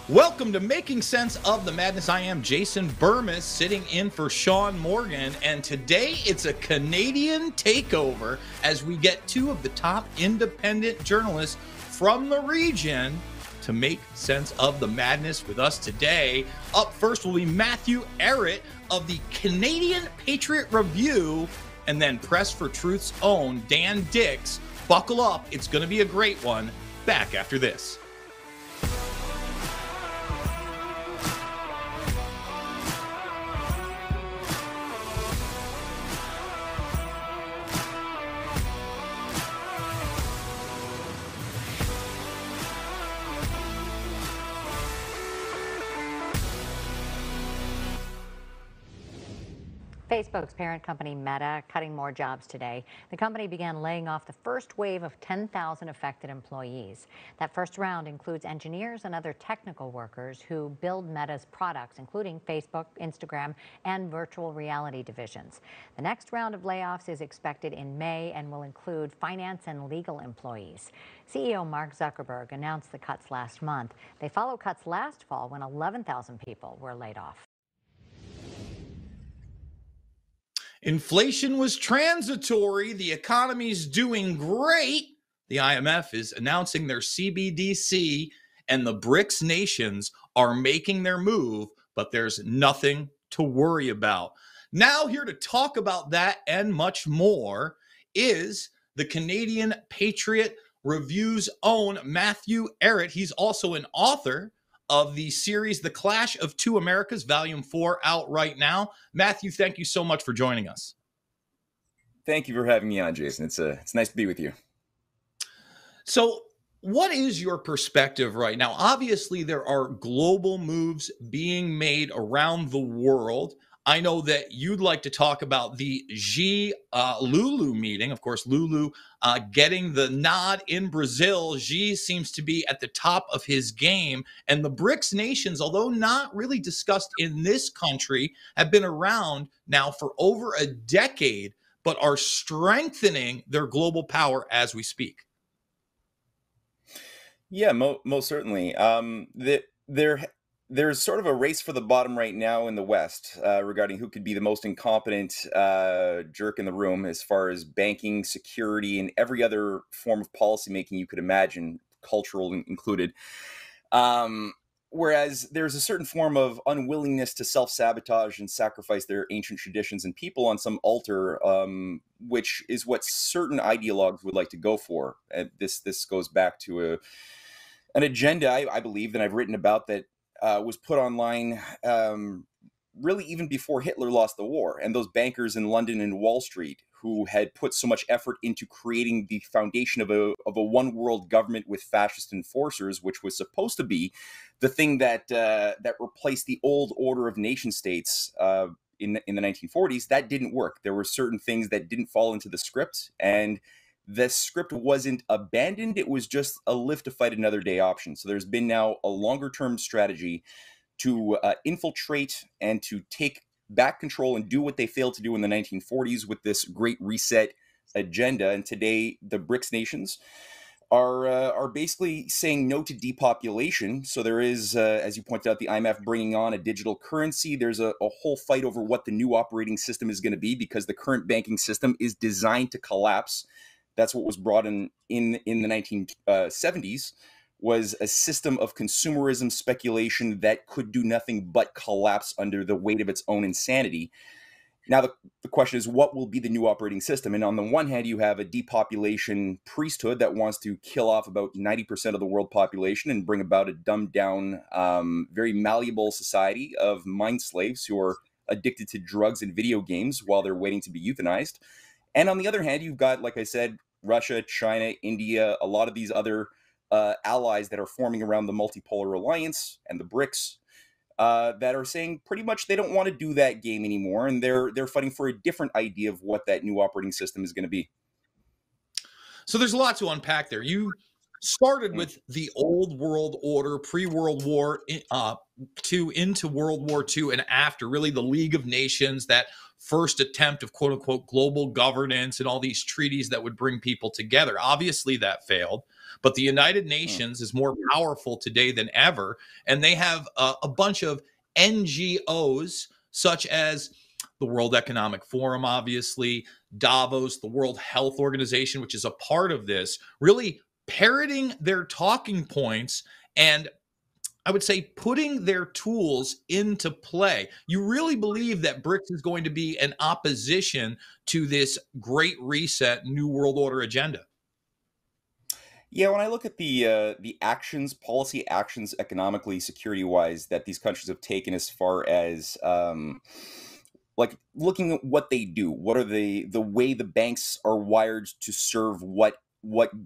Welcome to Making Sense of the Madness. I am Jason Burmis, sitting in for Sean Morgan, and today it's a Canadian takeover as we get two of the top independent journalists from the region to make sense of the madness with us today. Up first will be Matthew Ehret of the Canadian Patriot Review, and then Press for Truth's own Dan Dix. Buckle up, it's going to be a great one. Back after this. Facebook's parent company Meta cutting more jobs today. The company began laying off the first wave of 10,000 affected employees. That first round includes engineers and other technical workers who build Meta's products, including Facebook, Instagram, and virtual reality divisions. The next round of layoffs is expected in May and will include finance and legal employees. CEO Mark Zuckerberg announced the cuts last month. They follow cuts last fall when 11,000 people were laid off. Inflation was transitory. The economy's doing great. The IMF is announcing their CBDC, and the BRICS nations are making their move, but there's nothing to worry about. Now, here to talk about that and much more is the Canadian Patriot Review's own Matthew Ehret. He's also an author of the series The Clash of Two Americas, Volume 4, out right now. Matthew, thank you so much for joining us. Thank you for having me on, Jason. It's nice to be with you. So, what is your perspective right now? Obviously, there are global moves being made around the world. I know that you'd like to talk about the Xi Lulu meeting. Of course, Lulu getting the nod in Brazil. Xi seems to be at the top of his game. And the BRICS nations, although not really discussed in this country, have been around now for over a decade, but are strengthening their global power as we speak. Yeah, most certainly. There's sort of a race for the bottom right now in the West regarding who could be the most incompetent jerk in the room as far as banking, security, and every other form of policymaking you could imagine, cultural included. Whereas there's a certain form of unwillingness to self-sabotage and sacrifice their ancient traditions and people on some altar, which is what certain ideologues would like to go for. This goes back to an agenda, I believe, that I've written about that was put online really even before Hitler lost the war. And those bankers in London and Wall Street who had put so much effort into creating the foundation of a one world government with fascist enforcers, which was supposed to be the thing that replaced the old order of nation states in the 1940s, that didn't work. There were certain things that didn't fall into the script, and the script wasn't abandoned. It was just a live to fight another day option. So there's been now a longer term strategy to infiltrate and to take back control and do what they failed to do in the 1940s with this Great Reset agenda. And today, the BRICS nations are basically saying no to depopulation. So there is, as you pointed out, the IMF bringing on a digital currency. There's a whole fight over what the new operating system is going to be, because the current banking system is designed to collapse. That's what was brought in the 1970s, was a system of consumerism speculation that could do nothing but collapse under the weight of its own insanity. Now, the question is, what will be the new operating system? And on the one hand, you have a depopulation priesthood that wants to kill off about 90% of the world population and bring about a dumbed down, very malleable society of mind slaves who are addicted to drugs and video games while they're waiting to be euthanized. And on the other hand, you've got, like I said, Russia, China, India, a lot of these other allies that are forming around the multipolar alliance and the BRICS that are saying pretty much they don't want to do that game anymore, and they're fighting for a different idea of what that new operating system is going to be. So there's a lot to unpack there. You started Mm. with the old world order, pre-World War II into World War II and after, really the League of Nations, that first attempt of quote unquote global governance and all these treaties that would bring people together. Obviously, that failed, but the United Mm. Nations is more powerful today than ever, and they have a bunch of NGOs such as the World Economic Forum, obviously, Davos, the World Health Organization, which is a part of this, really parroting their talking points and I would say putting their tools into play. You really believe that BRICS is going to be an opposition to this great reset, new world order agenda? Yeah, when I look at the actions, policy actions, economically, security wise, that these countries have taken, as far as like looking at what they do, what are the way the banks are wired to serve what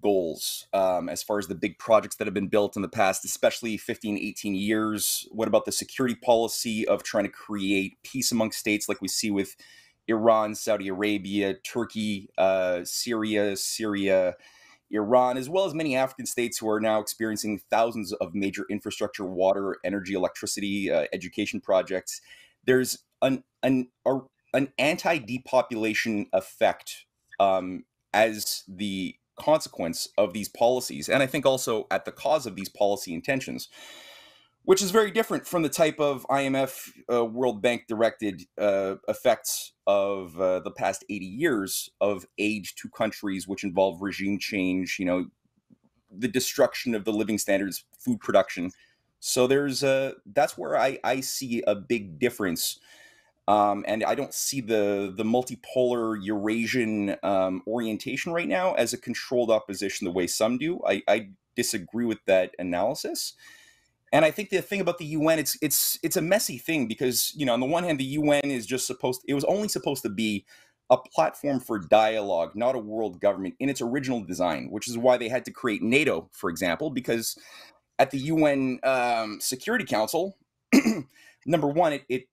goals, as far as the big projects that have been built in the past, especially 15, 18 years. What about the security policy of trying to create peace among states, like we see with Iran, Saudi Arabia, Turkey, Syria, Iran, as well as many African states who are now experiencing thousands of major infrastructure, water, energy, electricity, education projects. There's an anti-depopulation effect, as the consequence of these policies, and I think also at the cause of these policy intentions, which is very different from the type of IMF, World Bank directed effects of the past 80 years of aid to countries, which involve regime change, the destruction of the living standards, food production. So that's where I see a big difference. And I don't see the multipolar Eurasian orientation right now as a controlled opposition the way some do. I disagree with that analysis. And I think the thing about the UN, it's a messy thing because, on the one hand, the UN is just it was only supposed to be a platform for dialogue, not a world government in its original design, which is why they had to create NATO, for example, because at the UN Security Council, number one, it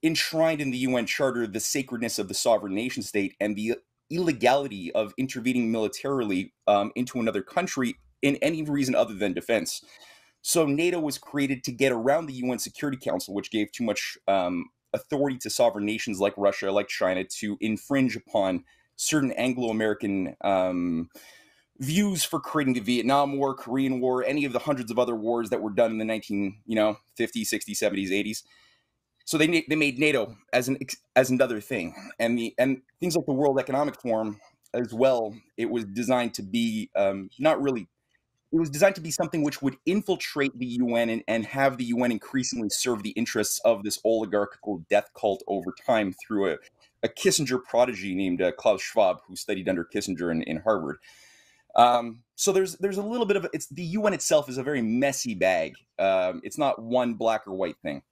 enshrined in the UN Charter the sacredness of the sovereign nation state and the illegality of intervening militarily into another country in any reason other than defense. So NATO was created to get around the UN Security Council, which gave too much authority to sovereign nations like Russia, like China, to infringe upon certain Anglo-American views for creating the Vietnam War, Korean War, any of the hundreds of other wars that were done in the 50s, 60s, 70s, 80s. So they made NATO as another thing, and things like the World Economic Forum as well. It was designed to be not really it was designed to be something which would infiltrate the UN and have the UN increasingly serve the interests of this oligarchical death cult over time through a Kissinger prodigy named Klaus Schwab, who studied under Kissinger in Harvard. So there's a little bit of it's the UN itself is a very messy bag. It's not one black or white thing.